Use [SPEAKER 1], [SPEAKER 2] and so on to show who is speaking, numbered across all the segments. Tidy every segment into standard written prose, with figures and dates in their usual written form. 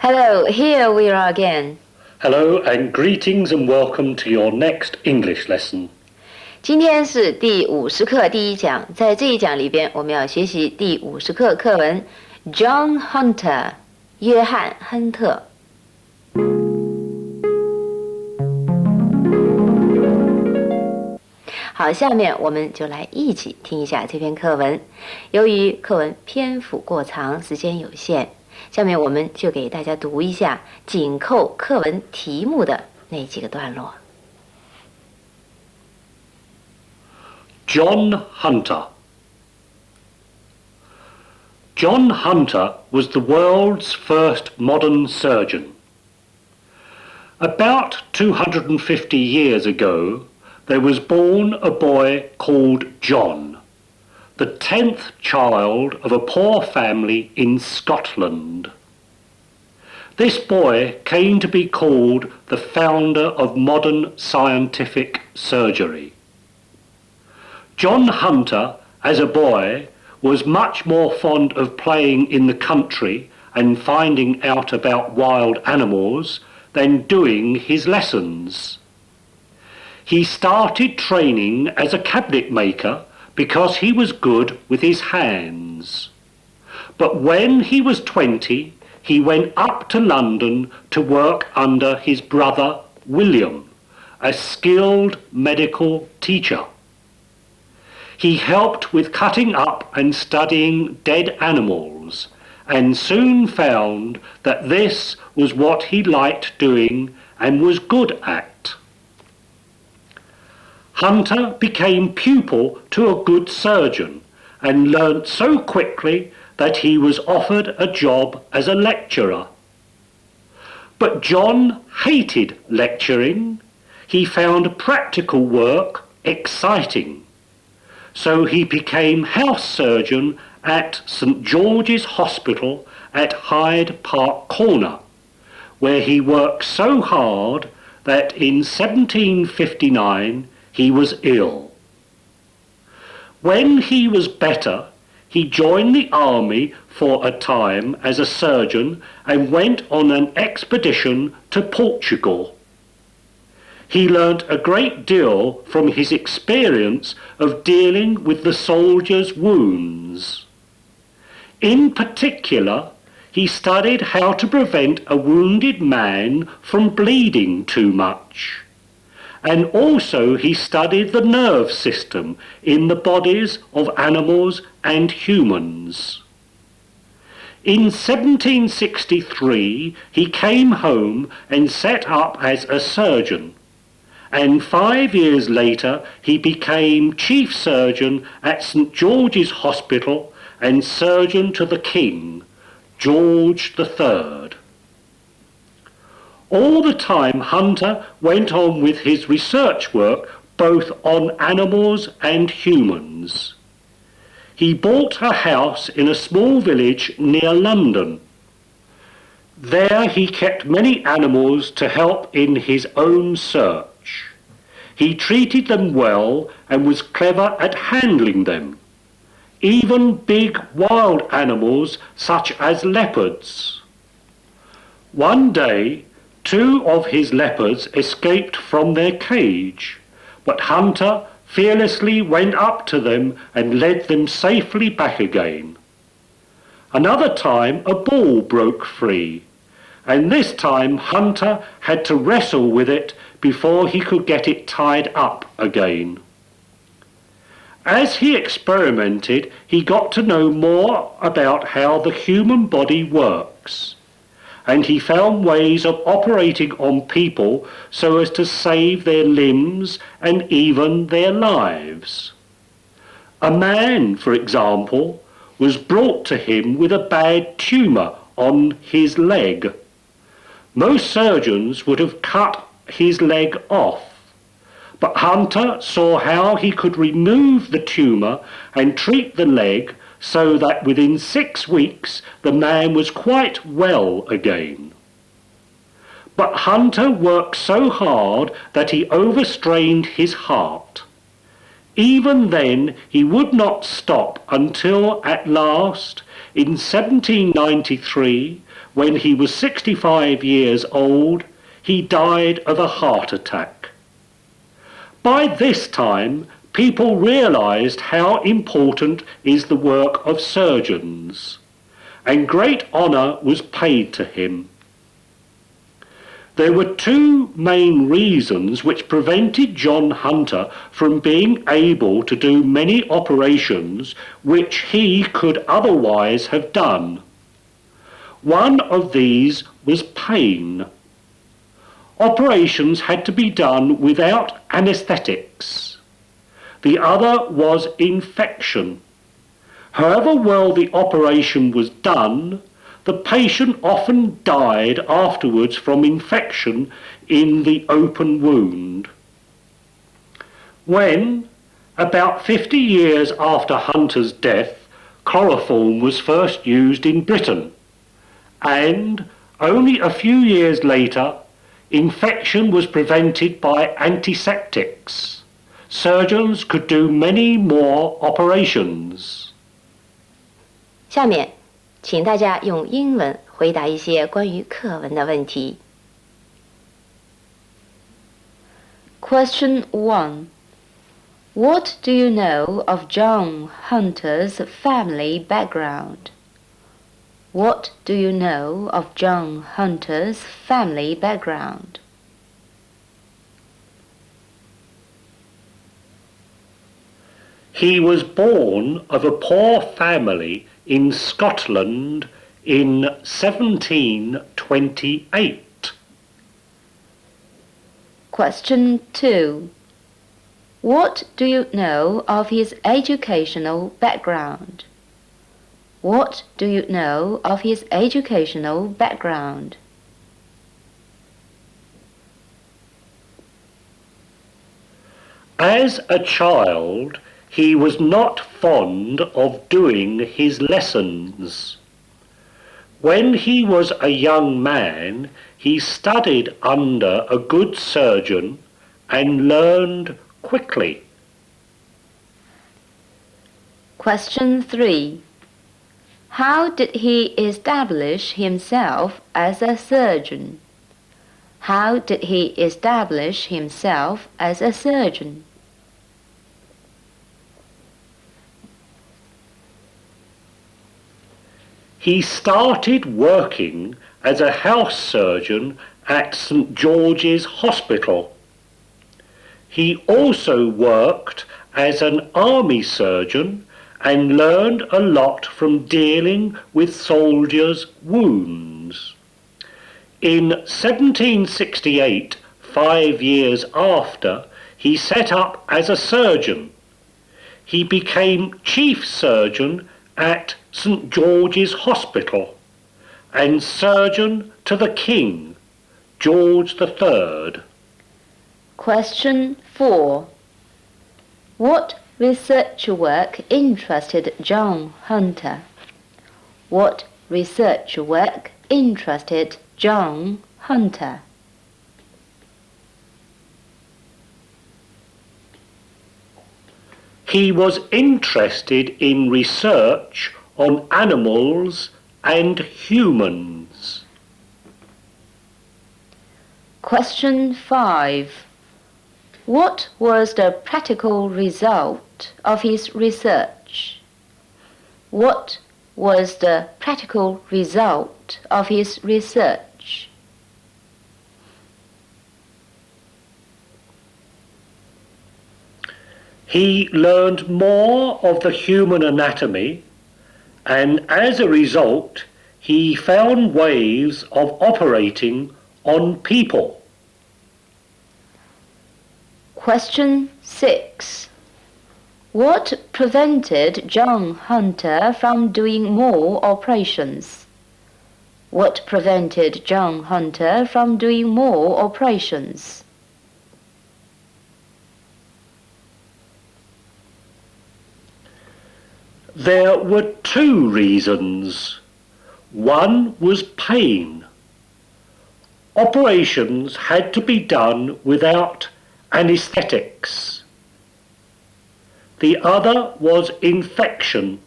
[SPEAKER 1] Hello, here we are again.
[SPEAKER 2] Hello and greetings and welcome to your next English lesson.
[SPEAKER 1] 今天是第50课第一讲，在这一讲里边，我们要学习第50课课文 John Hunter 约翰·亨特。好，下面我们就来一起听一下这篇课文。由于课文篇幅过长，时间有限，下面我们就给大家读一下紧扣课文题目的那几个段落。
[SPEAKER 2] John Hunter. John Hunter was the world's first modern surgeon. About 250 years ago, there was born a boy called John, the 10th child of a poor family in Scotland. This boy came to be called the founder of modern scientific surgery. John Hunter, as a boy, was much more fond of playing in the country and finding out about wild animals than doing his lessons. He started training as a cabinet maker because he was good with his hands. But when he was 20, he went up to London to work under his brother William, a skilled medical teacher. He helped with cutting up and studying dead animals, and soon found that this was what he liked doing and was good at. Hunter became pupil to a good surgeon and learnt so quickly that he was offered a job as a lecturer. But John hated lecturing. He found practical work exciting. So he became house surgeon at St. George's Hospital at Hyde Park Corner, where he worked so hard that in 1759 he was ill. When he was better, he joined the army for a time as a surgeon and went on an expedition to Portugal. He learnt a great deal from his experience of dealing with the soldiers' wounds. In particular, he studied how to prevent a wounded man from bleeding too much. And also he studied the nerve system in the bodies of animals and humans. In 1763, he came home and set up as a surgeon. And 5 years later he became chief surgeon at St. George's Hospital and surgeon to the King, George III. All the time Hunter went on with his research work both on animals and humans. He bought a house in a small village near London. There he kept many animals to help in his own search. He treated them well and was clever at handling them, even big wild animals such as leopards. One day, 2 of his leopards escaped from their cage, but Hunter fearlessly went up to them and led them safely back again. Another time a bull broke free, and this time Hunter had to wrestle with it before he could get it tied up again. As he experimented, he got to know more about how the human body works, and he found ways of operating on people so as to save their limbs and even their lives. A man, for example, was brought to him with a bad tumour on his leg. Most surgeons would have cut his leg off, but Hunter saw how he could remove the tumour and treat the leg so that within 6 weeks the man was quite well again. But Hunter worked so hard that he overstrained his heart. Even then he would not stop until at last, in 1793, when he was 65 years old, he died of a heart attack. By this time, people realized how important is the work of surgeons, and great honor was paid to him. There were two main reasons which prevented John Hunter from being able to do many operations which he could otherwise have done. One of these was pain. Operations had to be done without anesthetics. The other was infection. However well the operation was done, the patient often died afterwards from infection in the open wound. When, about 50 years after Hunter's death, chloroform was first used in Britain, and only a few years later, infection was prevented by antiseptics. Surgeons could do many more operations.
[SPEAKER 1] 下面，请大家用英文回答一些关于课文的问题。
[SPEAKER 3] Question 1. What do you know of John Hunter's family background? What do you know of John Hunter's family background?
[SPEAKER 2] He was born of a poor family in Scotland in 1728.
[SPEAKER 3] Question 2. What do you know of his educational background? What do you know of his educational background?
[SPEAKER 2] As a child, he was not fond of doing his lessons. When he was a young man, he studied under a good surgeon and learned quickly.
[SPEAKER 3] Question 3. How did he establish himself as a surgeon? How did he establish himself as a surgeon?
[SPEAKER 2] He started working as a house surgeon at St. George's Hospital. He also worked as an army surgeon and learned a lot from dealing with soldiers' wounds. In 1768, 5 years after, he set up as a surgeon. He became chief surgeon at St. George's Hospital and surgeon to the King, George III.
[SPEAKER 3] Question 4. What research work interested John Hunter? What research work interested John Hunter?
[SPEAKER 2] He was interested in research on animals and humans.
[SPEAKER 3] Question 5. What was the practical result of his research? What was the practical result of his research?
[SPEAKER 2] He learned more of the human anatomy, and as a result, he found ways of operating on people.
[SPEAKER 3] Question 6. What prevented John Hunter from doing more operations? What prevented John Hunter from doing more operations?
[SPEAKER 2] There were two reasons. One was pain. Operations had to be done without anesthetics. The other was infection.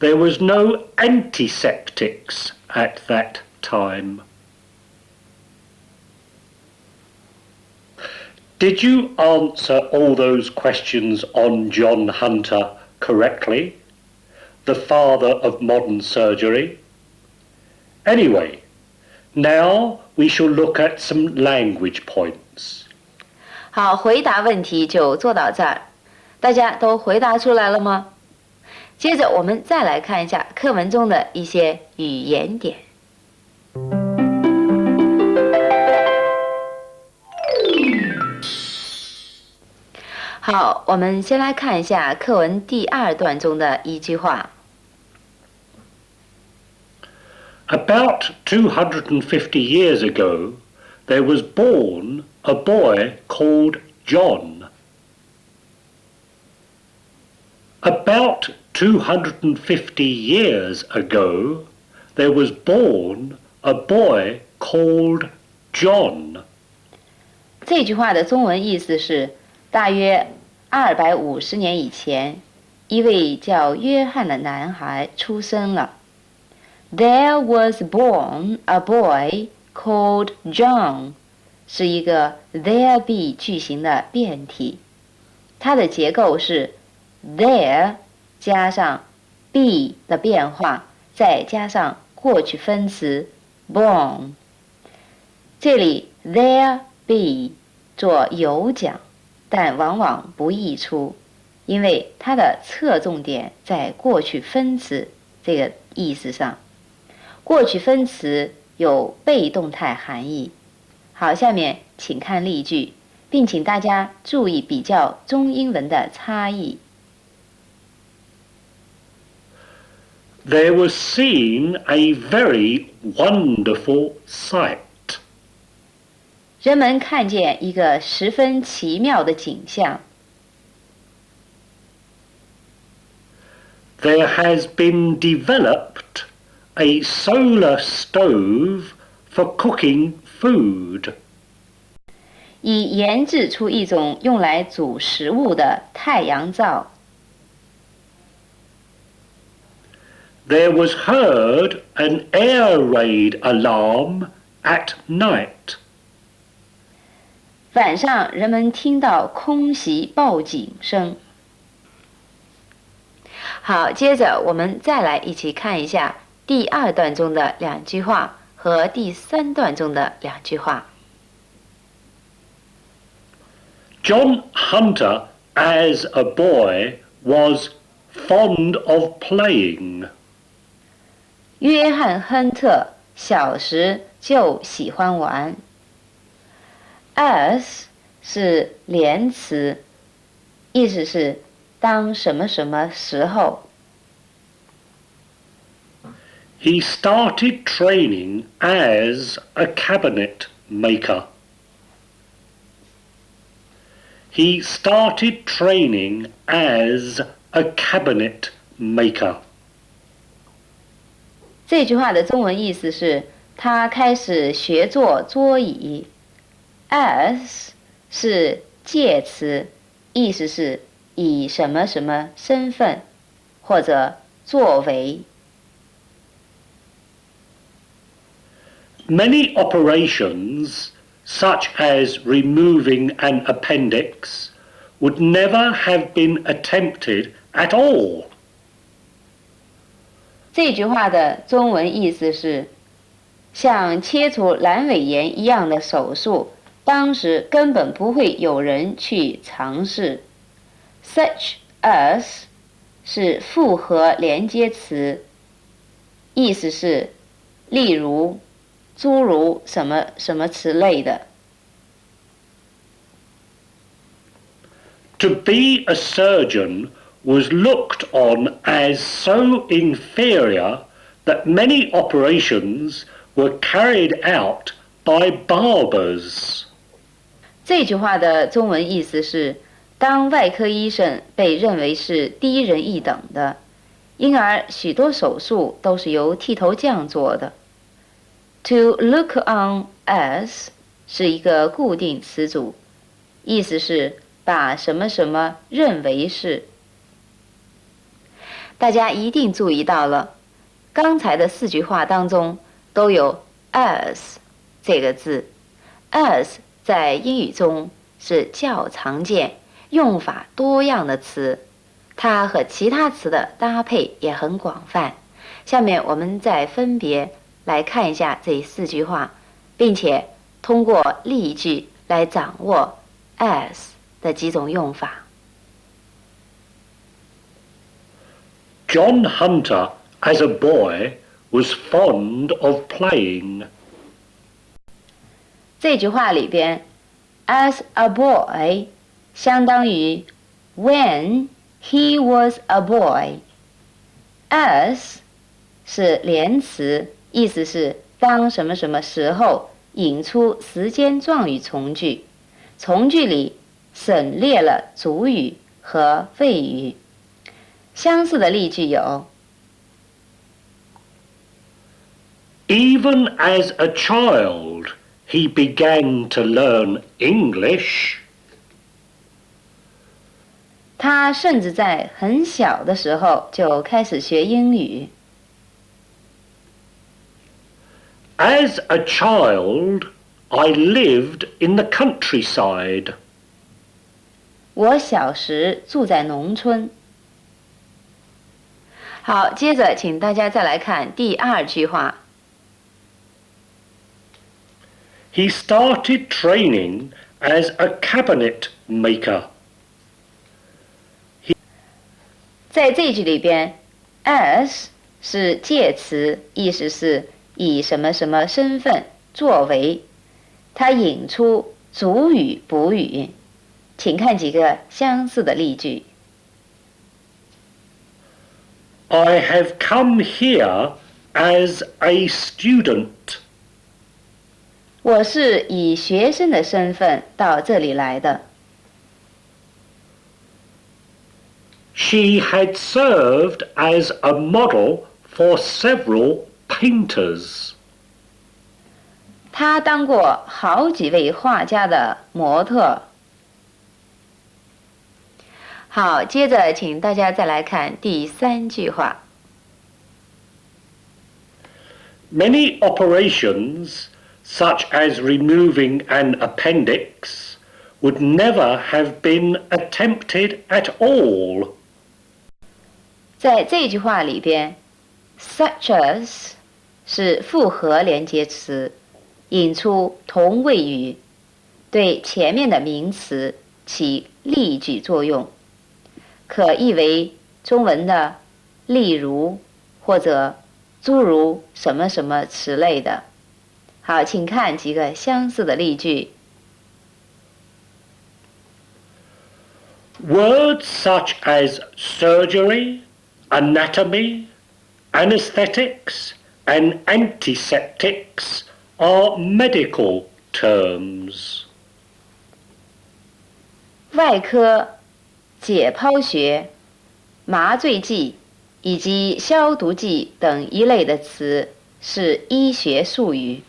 [SPEAKER 2] There was no antiseptics at that time. Did you answer all those questions on John Hunter correctly? The father of modern surgery? Anyway, now we shall look at some language points.
[SPEAKER 1] 好，回答问题就做到这儿，大家都回答出来了吗？接着我们再来看一下课文中的一些语言点。好，我们先来看一下课文第2段中的一句话。
[SPEAKER 2] About 250 years ago, there was born a boy called John. About 250 years ago, there was born a boy called John.
[SPEAKER 1] 这句话的中文意思是，大约250年以前，一位叫约翰的男孩出生了。There was born a boy called John 是一个 there be 句型的变体，它的结构是 there 加上 be 的变化，再加上过去分词 born。这里 there be 做有讲，但往往不易出，因为它的侧重点在过去分词这个意思上。过去分词有被动态含义。好，下面请看例句，并请大家注意比较中英文的差异。
[SPEAKER 2] There was seen a very wonderful sight.
[SPEAKER 1] 人们看见一个十分奇妙的景象。
[SPEAKER 2] There has been developed a solar stove for cooking food.
[SPEAKER 1] 已研制出一种用来煮食物的太阳灶。
[SPEAKER 2] There was heard an air raid alarm at night.
[SPEAKER 1] 晚上人们听到空袭报警声。好，接着我们再来一起看一下第2段中的2句话和第3段中的2句话。
[SPEAKER 2] John Hunter, as a boy, was fond of playing.
[SPEAKER 1] 约翰·亨特小时就喜欢玩。as 是连词，意思是当什么什么时候。
[SPEAKER 2] He started training as a cabinet maker. He started training as a cabinet maker.
[SPEAKER 1] 这句话的中文意思是，他开始学做桌椅。as 是介词，意思是以什么什么身份或者作为。
[SPEAKER 2] Many operations, such as removing an appendix, would never have been attempted at all.
[SPEAKER 1] 这句话的中文意思是，像切除阑尾炎一样的手术，当时根本不会有人去尝试。Such as 是复合连接词，意思是例如、诸如什么什么之类的。
[SPEAKER 2] To be a surgeon was looked on as so inferior that many operations were carried out by barbers.
[SPEAKER 1] 这句话的中文意思是，当外科医生被认为是低人一等的，因而许多手术都是由剃头匠做的。To look on as 是一个固定词组，意思是把什么什么认为是。大家一定注意到了，刚才的4句话当中都有 as 这个字。as 在英语中是较常见、用法多样的词，它和其他词的搭配也很广泛。下面我们再分别来看一下这4句话，并且通过例句来掌握 as 的几种用法。
[SPEAKER 2] John Hunter, as a boy, was fond of playing.
[SPEAKER 1] 这句话里边 as a boy 相当于 when he was a boy。 as 是连词，意思是当什么什么时候，引出时间状语从句。从句里省略了主语和谓语。相似的例句有
[SPEAKER 2] Even as a child, he began to learn English.
[SPEAKER 1] 他甚至在很小的时候就开始学英语。
[SPEAKER 2] As a child, I lived in the countryside.
[SPEAKER 1] 我小时住在农村。好，接着请大家再来看第2句话。
[SPEAKER 2] He started training as a cabinet maker.
[SPEAKER 1] 在这句里边 as 是介词，意思是以什么什么身份作为，它引出主语补语。请看几个相似的例句。
[SPEAKER 2] I have come here as a student.
[SPEAKER 1] 我是以学生的身份到这里来的。
[SPEAKER 2] She had served as a model for several painters.
[SPEAKER 1] 她当过好几位画家的模特。好，接着请大家再来看第3句话。
[SPEAKER 2] Many operations, such as removing an appendix, would never have been attempted at all.
[SPEAKER 1] 在这句话里边 such as 是复合连接词，引出同位语，对前面的名词起例句作用，可译为中文的例如或者诸如什么什么词类的。好，请看几个相似的例句。
[SPEAKER 2] Words such as surgery, anatomy, anesthetics, and antiseptics are medical terms.
[SPEAKER 1] 外科、解剖学、麻醉剂以及消毒剂等一类的词是医学术语。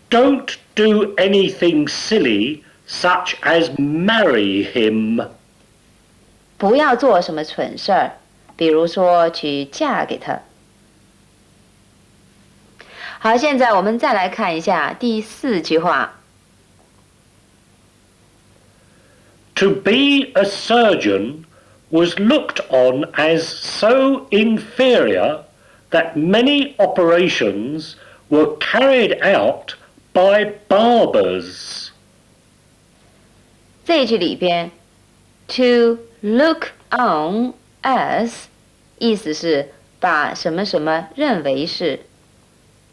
[SPEAKER 2] Don't do anything silly such as marry him.
[SPEAKER 1] 不要做什么蠢事儿，比如说去嫁给他。好，现在我们再来看一下第4句话。
[SPEAKER 2] To be a surgeon was looked on as so inferior that many operations were carried out by barbers.
[SPEAKER 1] 这句里边 to look on as 意思是把什么什么认为是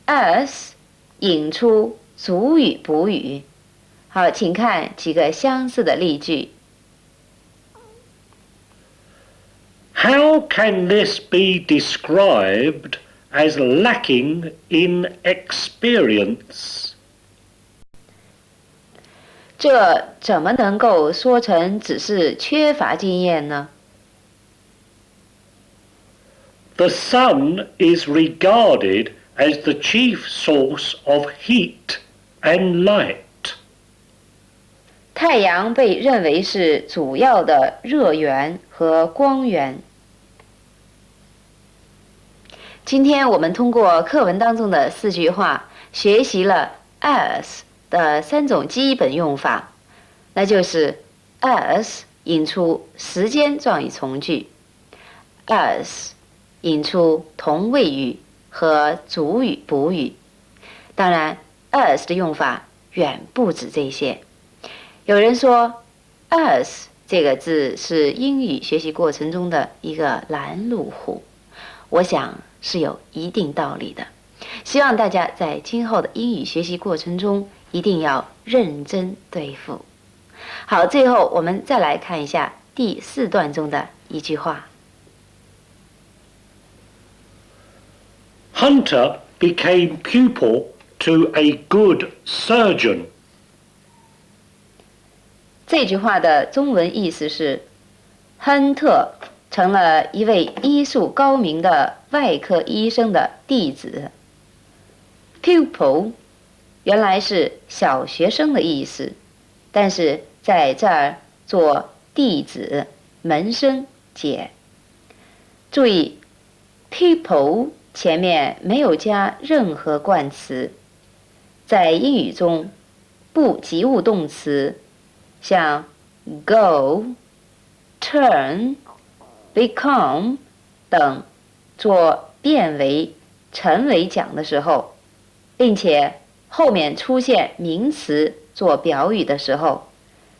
[SPEAKER 1] as 引出主语补语。好，请看几个相似的例句。
[SPEAKER 2] How can this be described as lacking in experience?
[SPEAKER 1] 这怎么能够说成只是缺乏经验呢？
[SPEAKER 2] The sun is regarded as the chief source of heat and light.
[SPEAKER 3] 太阳被认为是主要的热源和光源。
[SPEAKER 1] 今天我们通过课文当中的4句话，学习了 as 的3种基本用法，那就是 as 引出时间状语从句， as 引出同位语和主语补语。当然 as 的用法远不止这些。有人说 as 这个字是英语学习过程中的一个拦路虎，我想是有一定道理的。希望大家在今后的英语学习过程中一定要认真对付。好，最后我们再来看一下第4段中的一句话。
[SPEAKER 2] Hunter became pupil to a good surgeon.
[SPEAKER 3] 这句话的中文意思是，亨特成了一位医术高明的外科医生的弟子。Pupil 原来是小学生的意思，但是在这儿做弟子、门生解。注意 ，pupil 前面没有加任何冠词，在英语中，不及物动词像 go、turn、become 等做变为、成为讲的时候，并且后面出现名词做表语的时候，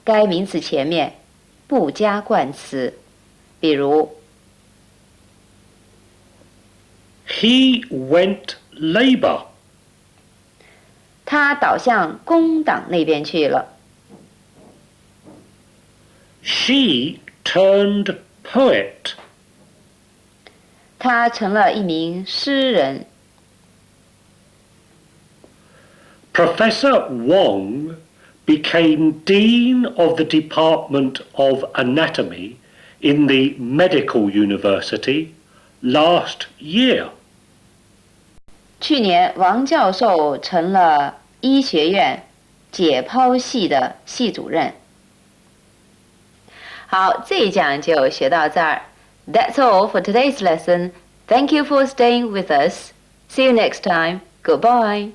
[SPEAKER 3] 该名词前面不加冠词。比如
[SPEAKER 2] He went Labour.
[SPEAKER 3] 他倒向工党那边去了。
[SPEAKER 2] She turned poet.
[SPEAKER 3] 他成了一名诗人。
[SPEAKER 2] Professor Wong became Dean of the Department of Anatomy in the Medical University last year.
[SPEAKER 3] 去年，王教授成了医学院解剖系的系主任。
[SPEAKER 1] 好，这一讲就学到这儿。That's all for today's lesson. Thank you for staying with us. See you next time. Goodbye.